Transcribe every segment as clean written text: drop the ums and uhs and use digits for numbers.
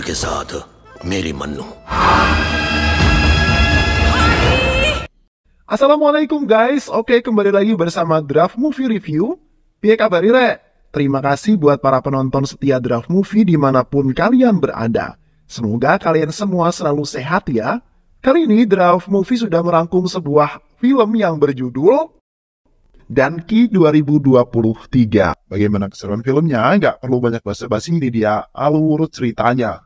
के साथ मेरी Mannu. Assalamualaikum guys, oke kembali lagi bersama Draft Movie Review. Piye kabar Ire? Terima kasih buat para penonton setia Draft Movie dimanapun kalian berada. Semoga kalian semua selalu sehat ya. Kali ini Draft Movie sudah merangkum sebuah film yang berjudul Danki 2023. Bagaimana keseruan filmnya? Nggak perlu banyak basa-basi, ini dia alur ceritanya.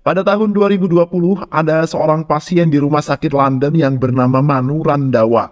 Pada tahun 2020, ada seorang pasien di rumah sakit London yang bernama Manu Randawa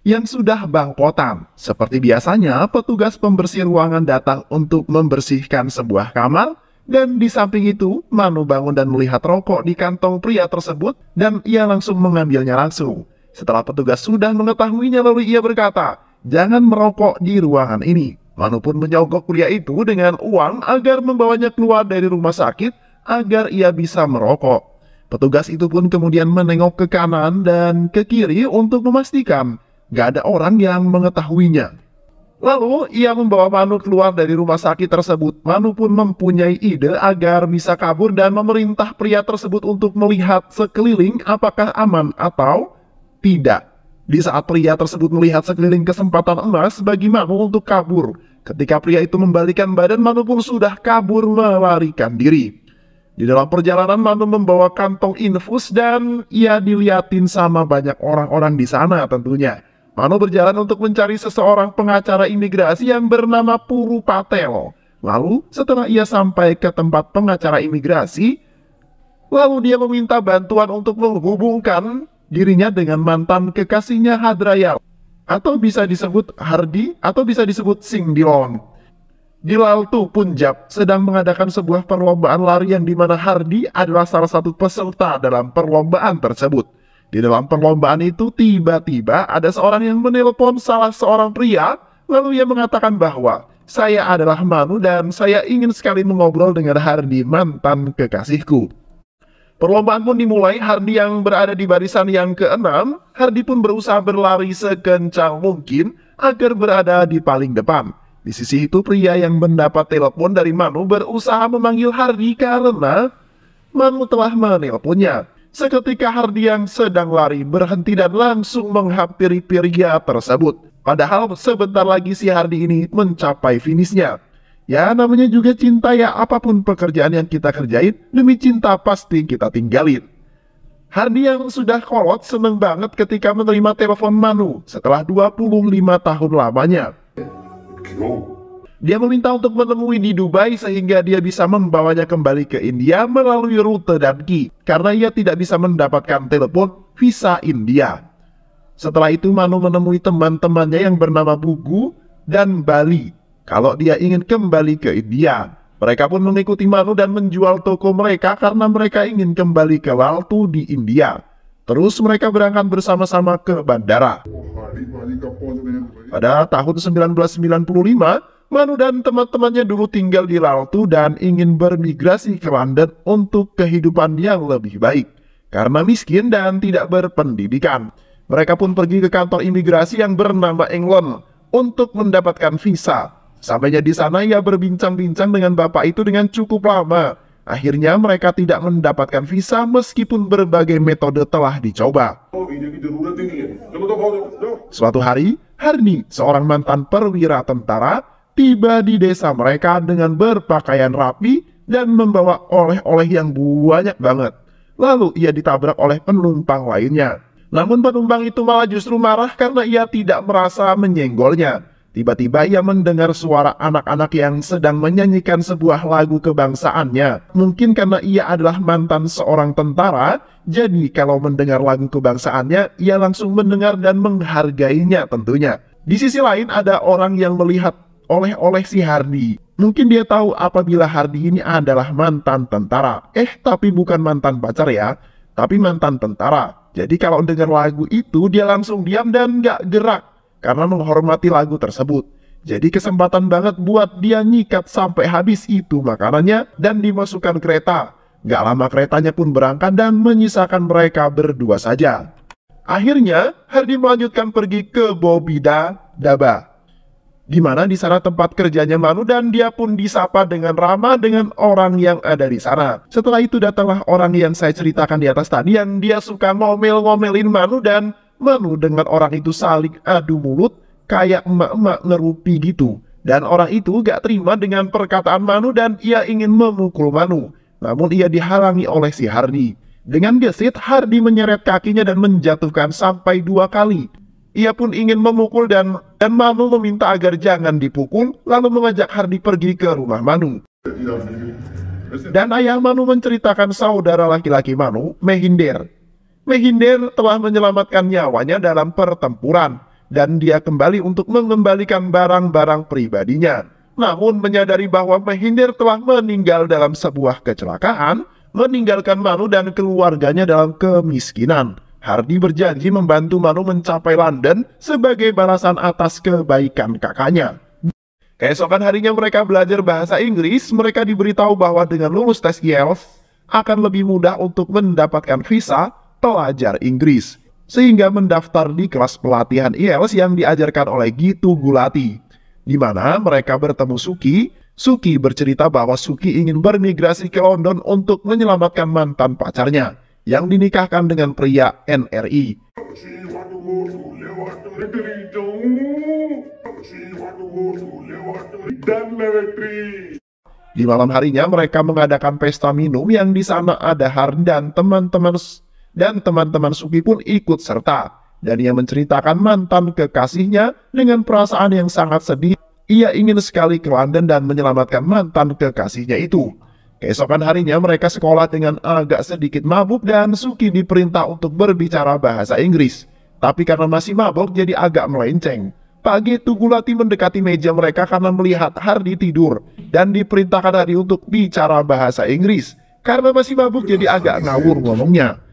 yang sudah bangkotan. Seperti biasanya, petugas pembersih ruangan datang untuk membersihkan sebuah kamar, dan di samping itu, Manu bangun dan melihat rokok di kantong pria tersebut, dan ia langsung mengambilnya langsung. Setelah petugas sudah mengetahuinya, lalu ia berkata, "Jangan merokok di ruangan ini." Manu pun menyogok pria itu dengan uang agar membawanya keluar dari rumah sakit, agar ia bisa merokok. Petugas itu pun kemudian menengok ke kanan dan ke kiri untuk memastikan gak ada orang yang mengetahuinya. Lalu ia membawa Manu keluar dari rumah sakit tersebut. Manu pun mempunyai ide agar bisa kabur dan memerintah pria tersebut untuk melihat sekeliling apakah aman atau tidak. Di saat pria tersebut melihat sekeliling, kesempatan emas bagi Manu untuk kabur. Ketika pria itu membalikan badan, Manu pun sudah kabur melarikan diri. Di dalam perjalanan, Manu membawa kantong infus dan ia diliatin sama banyak orang-orang di sana tentunya. Manu berjalan untuk mencari seseorang pengacara imigrasi yang bernama Puru Patel. Lalu setelah ia sampai ke tempat pengacara imigrasi, lalu dia meminta bantuan untuk menghubungkan dirinya dengan mantan kekasihnya Hadrayal, atau bisa disebut Hardi, atau bisa disebut Sing Dilon. Di Laltu, Punjab, sedang mengadakan sebuah perlombaan lari yang dimana Hardi adalah salah satu peserta dalam perlombaan tersebut. Di dalam perlombaan itu tiba-tiba ada seorang yang menelpon salah seorang pria, lalu ia mengatakan bahwa saya adalah Manu dan saya ingin sekali mengobrol dengan Hardi, mantan kekasihku. Perlombaan pun dimulai. Hardi yang berada di barisan yang ke-6, Hardi pun berusaha berlari sekencang mungkin agar berada di paling depan. Di sisi itu, pria yang mendapat telepon dari Manu berusaha memanggil Hardi karena Manu telah menelponnya. Seketika Hardi yang sedang lari berhenti dan langsung menghampiri pria tersebut. Padahal sebentar lagi si Hardi ini mencapai finishnya. Ya, namanya juga cinta ya, apapun pekerjaan yang kita kerjain, demi cinta pasti kita tinggalin. Hardi yang sudah kolot seneng banget ketika menerima telepon Manu setelah 25 tahun lamanya. Dia meminta untuk menemui di Dubai sehingga dia bisa membawanya kembali ke India melalui rute Danki, karena ia tidak bisa mendapatkan telepon visa India. Setelah itu Manu menemui teman-temannya yang bernama Bugu dan Bali kalau dia ingin kembali ke India. Mereka pun mengikuti Manu dan menjual toko mereka karena mereka ingin kembali ke Laltu di India. Terus mereka berangkat bersama-sama ke bandara. Pada tahun 1995, Manu dan teman-temannya dulu tinggal di Laltu dan ingin bermigrasi ke London untuk kehidupan yang lebih baik. Karena miskin dan tidak berpendidikan, mereka pun pergi ke kantor imigrasi yang bernama England untuk mendapatkan visa. Sampainya di sana, ia berbincang-bincang dengan bapak itu dengan cukup lama. Akhirnya mereka tidak mendapatkan visa meskipun berbagai metode telah dicoba. Suatu hari, Hardi, seorang mantan perwira tentara, tiba di desa mereka dengan berpakaian rapi dan membawa oleh-oleh yang banyak banget. Lalu ia ditabrak oleh penumpang lainnya. Namun penumpang itu malah justru marah karena ia tidak merasa menyenggolnya. Tiba-tiba ia mendengar suara anak-anak yang sedang menyanyikan sebuah lagu kebangsaannya. Mungkin karena ia adalah mantan seorang tentara, jadi kalau mendengar lagu kebangsaannya, ia langsung mendengar dan menghargainya tentunya. Di sisi lain ada orang yang melihat oleh-oleh si Hardi. Mungkin dia tahu apabila Hardi ini adalah mantan tentara. Tapi bukan mantan pacar ya, tapi mantan tentara. Jadi kalau dengar lagu itu, dia langsung diam dan gak gerak karena menghormati lagu tersebut. Jadi kesempatan banget buat dia nyikat sampai habis itu makanannya dan dimasukkan kereta. Gak lama keretanya pun berangkat dan menyisakan mereka berdua saja. Akhirnya, Hardy melanjutkan pergi ke Bobida Daba, di mana di sana tempat kerjanya Manu, dan dia pun disapa dengan ramah dengan orang yang ada di sana. Setelah itu datanglah orang yang saya ceritakan di atas tadi, yang dia suka ngomel-ngomelin Manu, dan Manu dengan orang itu saling adu mulut kayak emak-emak ngerupi gitu. Dan orang itu gak terima dengan perkataan Manu dan ia ingin memukul Manu. Namun ia dihalangi oleh si Hardy. Dengan gesit, Hardy menyeret kakinya dan menjatuhkan sampai 2 kali. Ia pun ingin memukul dan Manu meminta agar jangan dipukul, lalu mengajak Hardy pergi ke rumah Manu. Dan ayah Manu menceritakan saudara laki-laki Manu, Mehinder. Mehinder telah menyelamatkan nyawanya dalam pertempuran, dan dia kembali untuk mengembalikan barang-barang pribadinya. Namun menyadari bahwa Mehinder telah meninggal dalam sebuah kecelakaan, meninggalkan Manu dan keluarganya dalam kemiskinan. Hardy berjanji membantu Manu mencapai London sebagai balasan atas kebaikan kakaknya. Keesokan harinya mereka belajar bahasa Inggris. Mereka diberitahu bahwa dengan lulus tes IELTS akan lebih mudah untuk mendapatkan visa pelajar Inggris, sehingga mendaftar di kelas pelatihan IELTS yang diajarkan oleh Gitu Gulati. Di mana mereka bertemu Suki. Suki bercerita bahwa Suki ingin bermigrasi ke London untuk menyelamatkan mantan pacarnya yang dinikahkan dengan pria NRI. Di malam harinya mereka mengadakan pesta minum yang di sana ada Hardy dan teman-teman Suki pun ikut serta. Dan ia menceritakan mantan kekasihnya dengan perasaan yang sangat sedih. Ia ingin sekali ke London dan menyelamatkan mantan kekasihnya itu. Keesokan harinya mereka sekolah dengan agak sedikit mabuk dan Suki diperintah untuk berbicara bahasa Inggris. Tapi karena masih mabuk jadi agak melenceng. Pak Gitu Gulati mendekati meja mereka karena melihat Hardy tidur dan diperintahkan Hardy untuk bicara bahasa Inggris. Karena masih mabuk jadi agak ngawur ngomongnya.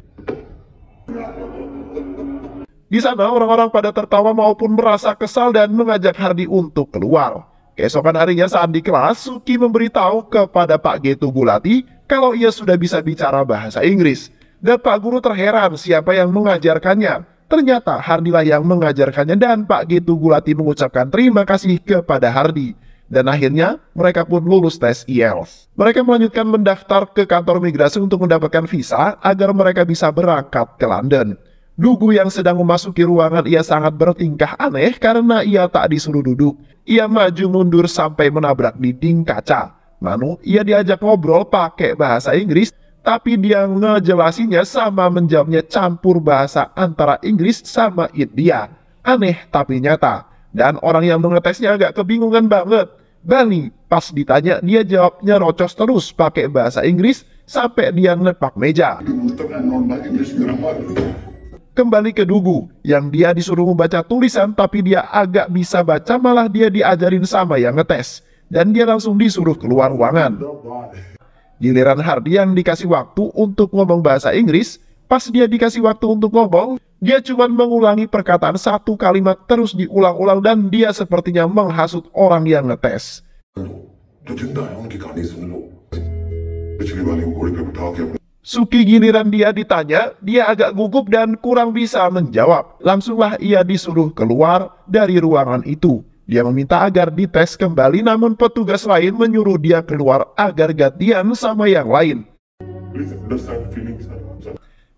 Di sana orang-orang pada tertawa maupun merasa kesal dan mengajak Hardy untuk keluar. Keesokan harinya saat di kelas, Suki memberitahu kepada Pak Gitu Gulati kalau ia sudah bisa bicara bahasa Inggris. Dan Pak Guru terheran siapa yang mengajarkannya. Ternyata Hardy lah yang mengajarkannya dan Pak Gitu Gulati mengucapkan terima kasih kepada Hardy. Dan akhirnya mereka pun lulus tes IELTS. Mereka melanjutkan mendaftar ke kantor migrasi untuk mendapatkan visa agar mereka bisa berangkat ke London. Dugu yang sedang memasuki ruangan ia sangat bertingkah aneh karena ia tak disuruh duduk. Ia maju mundur sampai menabrak dinding kaca. Manu, ia diajak ngobrol pakai bahasa Inggris, tapi dia ngejelasinnya sama menjawabnya campur bahasa antara Inggris sama India. Aneh tapi nyata. Dan orang yang mengetesnya agak kebingungan banget. Bani, pas ditanya dia jawabnya rocos terus pakai bahasa Inggris sampai dia nepak meja. Kembali ke Dugu, yang dia disuruh membaca tulisan tapi dia agak bisa baca, malah dia diajarin sama yang ngetes. Dan dia langsung disuruh keluar ruangan. Giliran Hardy yang dikasih waktu untuk ngomong bahasa Inggris. Pas dia dikasih waktu untuk ngomong, dia cuma mengulangi perkataan satu kalimat terus diulang-ulang dan dia sepertinya menghasut orang yang ngetes. Suki giliran dia ditanya, dia agak gugup dan kurang bisa menjawab. Langsunglah ia disuruh keluar dari ruangan itu. Dia meminta agar dites kembali, namun petugas lain menyuruh dia keluar agar gantian sama yang lain.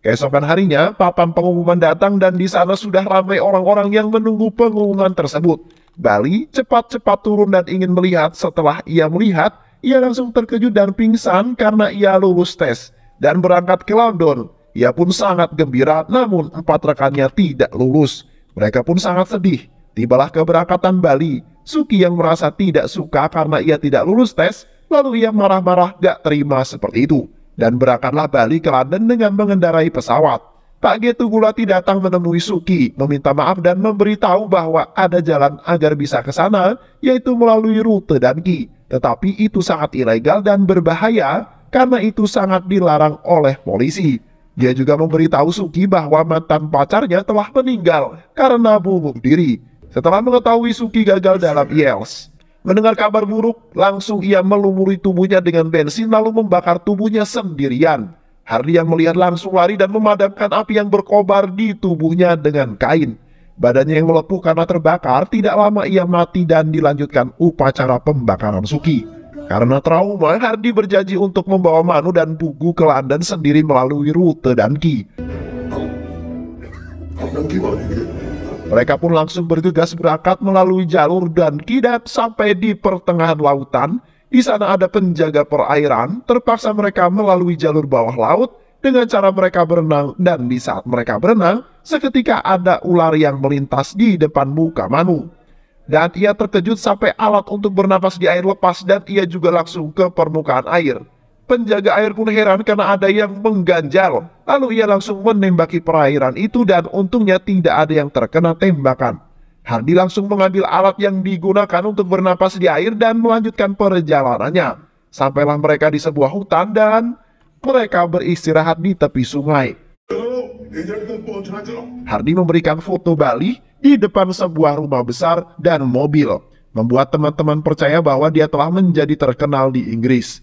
Keesokan harinya, papan pengumuman datang dan di sana sudah ramai orang-orang yang menunggu pengumuman tersebut. Bali cepat-cepat turun dan ingin melihat. Setelah ia melihat, ia langsung terkejut dan pingsan karena ia lulus tes dan berangkat ke London. Ia pun sangat gembira, namun 4 rekannya tidak lulus. Mereka pun sangat sedih. Tibalah keberangkatan Bali. Suki yang merasa tidak suka karena ia tidak lulus tes, lalu ia marah-marah gak terima seperti itu. Dan berangkatlah Bali ke London dengan mengendarai pesawat. Pak Gitu Gulati datang menemui Suki, meminta maaf dan memberitahu bahwa ada jalan agar bisa ke sana, yaitu melalui rute Danki. Tetapi itu sangat ilegal dan berbahaya, karena itu sangat dilarang oleh polisi. Dia juga memberitahu Suki bahwa mantan pacarnya telah meninggal karena bunuh diri. Setelah mengetahui Suki gagal dalam IELTS, Mendengar kabar buruk, langsung ia melumuri tubuhnya dengan bensin lalu membakar tubuhnya sendirian. Hardy yang melihat langsung lari dan memadamkan api yang berkobar di tubuhnya dengan kain. Badannya yang melepuh karena terbakar, tidak lama ia mati dan dilanjutkan upacara pembakaran Suki. Karena trauma, Hardy berjanji untuk membawa Manu dan Pugu ke London sendiri melalui rute Danki. Mereka pun langsung bergegas berangkat melalui jalur Danki dan sampai di pertengahan lautan. Di sana ada penjaga perairan, terpaksa mereka melalui jalur bawah laut dengan cara mereka berenang, dan di saat mereka berenang, seketika ada ular yang melintas di depan muka Manu. Dan ia terkejut sampai alat untuk bernapas di air lepas dan ia juga langsung ke permukaan air. Penjaga air pun heran karena ada yang mengganjal. Lalu ia langsung menembaki perairan itu dan untungnya tidak ada yang terkena tembakan. Hardy langsung mengambil alat yang digunakan untuk bernapas di air dan melanjutkan perjalanannya. Sampailah mereka di sebuah hutan dan mereka beristirahat di tepi sungai. Hardy memberikan foto Bali di depan sebuah rumah besar dan mobil, membuat teman-teman percaya bahwa dia telah menjadi terkenal di Inggris.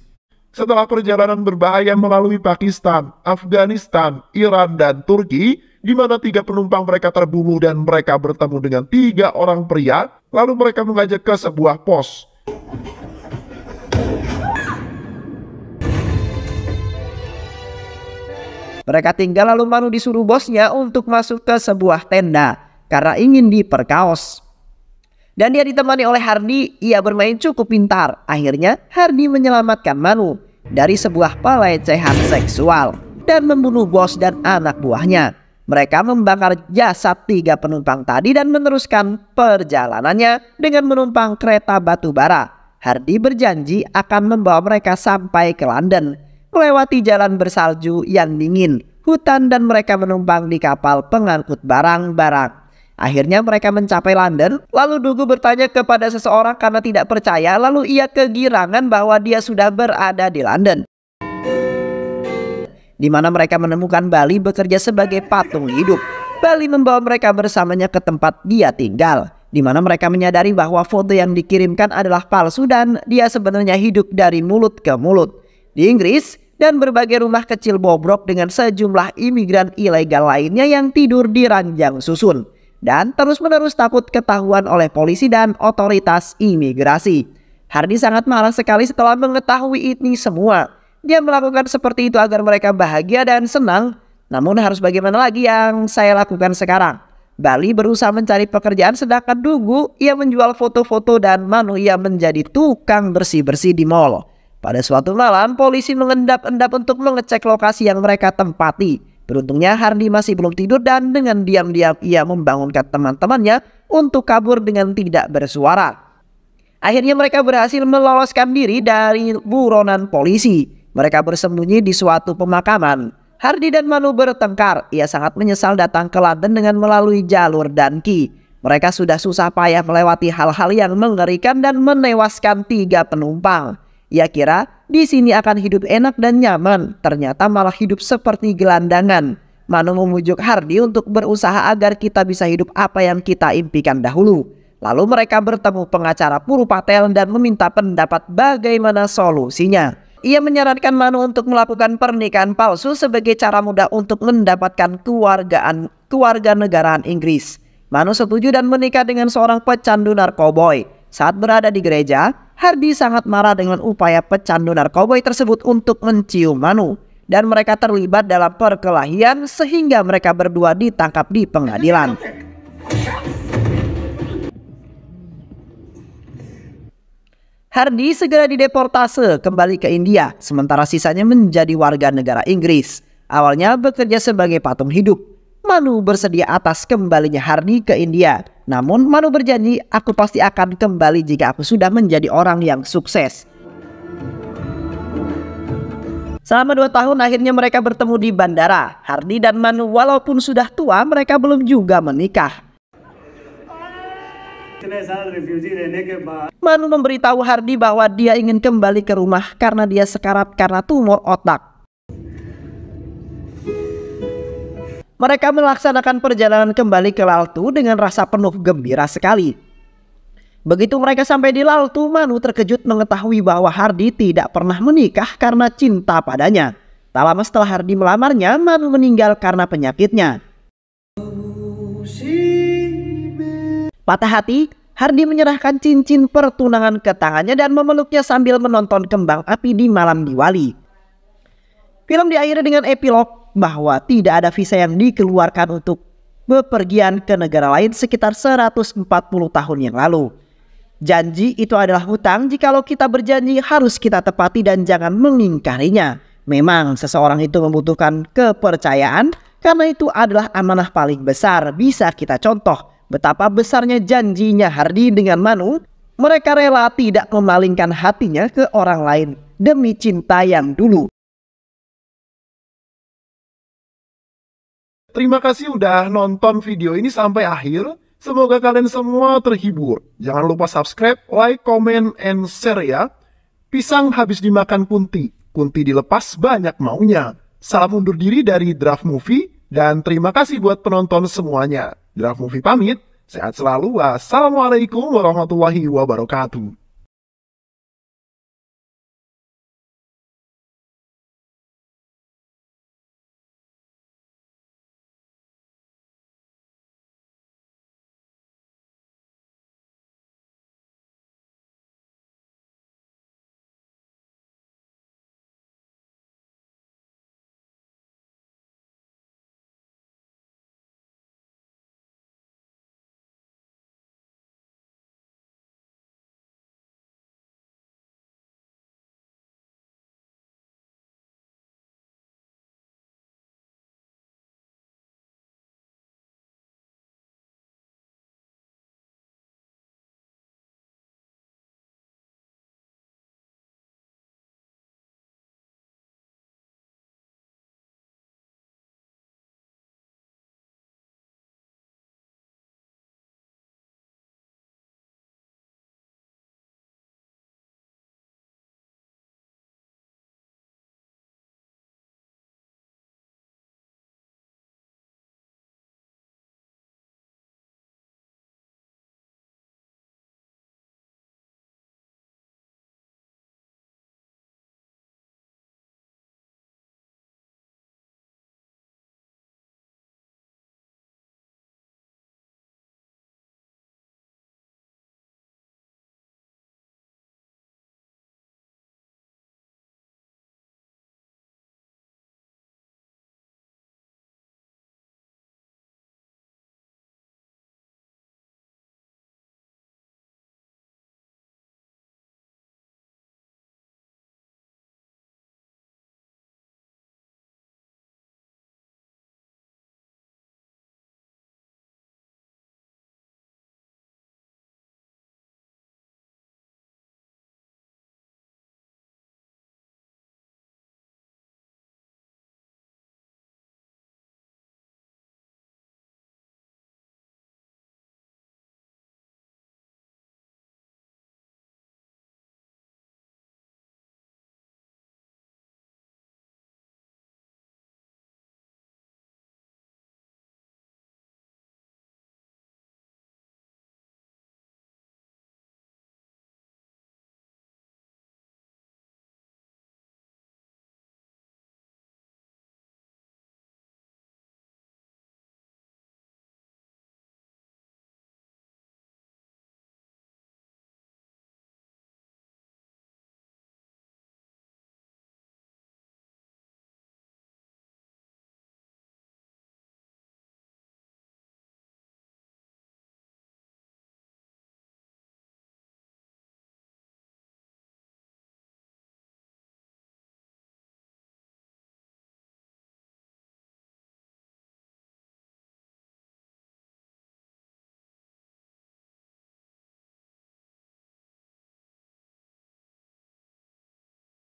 Setelah perjalanan berbahaya melalui Pakistan, Afghanistan, Iran, dan Turki, di mana 3 penumpang mereka terbunuh dan mereka bertemu dengan 3 orang pria, lalu mereka mengajak ke sebuah pos. Mereka tinggal lalu Manu disuruh bosnya untuk masuk ke sebuah tenda karena ingin diperkaos. Dan dia ditemani oleh Hardy, ia bermain cukup pintar. Akhirnya Hardy menyelamatkan Manu dari sebuah pelecehan seksual dan membunuh bos dan anak buahnya. Mereka membakar jasad 3 penumpang tadi dan meneruskan perjalanannya dengan menumpang kereta batu bara. Hardy berjanji akan membawa mereka sampai ke London, melewati jalan bersalju yang dingin, hutan, dan mereka menumpang di kapal pengangkut barang-barang. Akhirnya mereka mencapai London, lalu Dugu bertanya kepada seseorang karena tidak percaya, lalu ia kegirangan bahwa dia sudah berada di London, di mana mereka menemukan Bali bekerja sebagai patung hidup. Bali membawa mereka bersamanya ke tempat dia tinggal, di mana mereka menyadari bahwa foto yang dikirimkan adalah palsu dan dia sebenarnya hidup dari mulut ke mulut. Di Inggris dan berbagai rumah kecil bobrok dengan sejumlah imigran ilegal lainnya yang tidur di ranjang susun dan terus-menerus takut ketahuan oleh polisi dan otoritas imigrasi. Hardy sangat marah sekali setelah mengetahui ini semua. Dia melakukan seperti itu agar mereka bahagia dan senang. Namun harus bagaimana lagi yang saya lakukan sekarang? Bali berusaha mencari pekerjaan sedangkan Dugu ia menjual foto-foto dan Manu ia menjadi tukang bersih-bersih di mall. Pada suatu malam polisi mengendap-endap untuk mengecek lokasi yang mereka tempati. Beruntungnya Hardy masih belum tidur dan dengan diam-diam ia membangunkan teman-temannya untuk kabur dengan tidak bersuara. Akhirnya mereka berhasil meloloskan diri dari buronan polisi. Mereka bersembunyi di suatu pemakaman. Hardy dan Manu bertengkar. Ia sangat menyesal datang ke London dengan melalui jalur Danki. Mereka sudah susah payah melewati hal-hal yang mengerikan dan menewaskan 3 penumpang. Ia kira di sini akan hidup enak dan nyaman, ternyata malah hidup seperti gelandangan. Manu memujuk Hardy untuk berusaha agar kita bisa hidup apa yang kita impikan dahulu. Lalu mereka bertemu pengacara Puru Patel dan meminta pendapat bagaimana solusinya. Ia menyarankan Manu untuk melakukan pernikahan palsu sebagai cara mudah untuk mendapatkan kewarganegaraan Inggris. Manu setuju dan menikah dengan seorang pecandu narkoboy. Saat berada di gereja, Hardy sangat marah dengan upaya pecandu narkoboy tersebut untuk mencium Manu. Dan mereka terlibat dalam perkelahian sehingga mereka berdua ditangkap di pengadilan. Hardy segera dideportase kembali ke India, sementara sisanya menjadi warga negara Inggris. Awalnya bekerja sebagai patung hidup. Manu bersedia atas kembalinya Hardy ke India. Namun Manu berjanji, aku pasti akan kembali jika aku sudah menjadi orang yang sukses. Selama 2 tahun akhirnya mereka bertemu di bandara. Hardy dan Manu walaupun sudah tua mereka belum juga menikah. Manu memberitahu Hardy bahwa dia ingin kembali ke rumah karena dia sekarat karena tumor otak. Mereka melaksanakan perjalanan kembali ke Laltu dengan rasa penuh gembira sekali. Begitu mereka sampai di laut, Manu terkejut mengetahui bahwa Hardy tidak pernah menikah karena cinta padanya. Tak lama setelah Hardy melamarnya, Manu meninggal karena penyakitnya. Patah hati, Hardy menyerahkan cincin pertunangan ke tangannya dan memeluknya sambil menonton kembang api di malam Diwali. Film diakhiri dengan epilog bahwa tidak ada visa yang dikeluarkan untuk bepergian ke negara lain sekitar 140 tahun yang lalu. Janji itu adalah hutang, jikalau kita berjanji harus kita tepati dan jangan mengingkarinya. Memang seseorang itu membutuhkan kepercayaan, karena itu adalah amanah paling besar. Bisa kita contoh betapa besarnya janjinya Hardy dengan Manu. Mereka rela tidak memalingkan hatinya ke orang lain demi cinta yang dulu. Terima kasih udah nonton video ini sampai akhir. Semoga kalian semua terhibur. Jangan lupa subscribe, like, comment, and share ya. Pisang habis dimakan kunti. Kunti dilepas banyak maunya. Salam undur diri dari Draft Movie. Dan terima kasih buat penonton semuanya. Draft Movie pamit. Sehat selalu. Wassalamualaikum warahmatullahi wabarakatuh.